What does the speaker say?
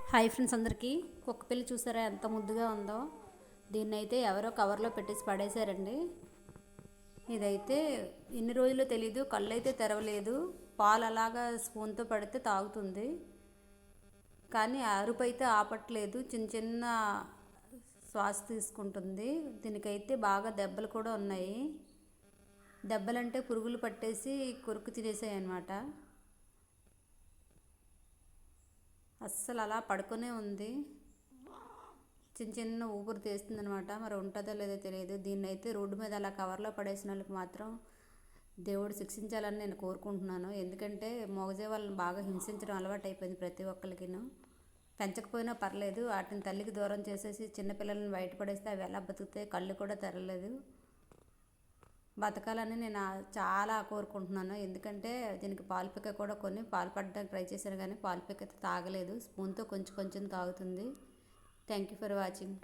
Hi friends, అందరికీ కుక్క పిల్ల చూసారా ఎంత ముద్దుగా ఉందో. దీన్ని అయితే ఎవరో కవర్లో పెట్టేసి పడేశారండి. ఇదైతే ఎన్ని రోజుల్లో తెలీదు, కళ్ళు అయితే తెరవలేదు. పాలు అలాగా స్పూన్తో పడితే తాగుతుంది, కానీ అరుపు అయితే ఆపట్లేదు. చిన్న చిన్న శ్వాస తీసుకుంటుంది. దీనికైతే బాగా దెబ్బలు కూడా ఉన్నాయి. దెబ్బలంటే పురుగులు పట్టేసి కొరుకు తినేసాయి అన్నమాట. అస్సలు అలా పడుకునే ఉంది. చిన్న చిన్న ఊపిరి తీస్తుంది అనమాట. మరి ఉంటుందో లేదో తెలియదు. దీన్ని అయితే రోడ్డు మీద అలా కవర్లో పడేసిన వాళ్ళకి మాత్రం దేవుడు శిక్షించాలని నేను కోరుకుంటున్నాను. ఎందుకంటే మగజే వాళ్ళని బాగా హింసించడం అలవాటు అయిపోయింది ప్రతి ఒక్కరికిను. పెంచకపోయినా పర్లేదు, వాటిని తల్లికి దూరం చేసేసి చిన్నపిల్లల్ని బయటపడేస్తే అవి ఎలా బతుకుతాయి? కళ్ళు కూడా తెరలేదు. బతకాలని నేను చాలా కోరుకుంటున్నాను. ఎందుకంటే దీనికి పాలు పిక్క కూడా పాలు పడడానికి ట్రై చేశాను, కానీ పాలు పిక్క అయితే తాగలేదు. స్పూన్తో కొంచెం కొంచెం తాగుతుంది. Thank you for watching.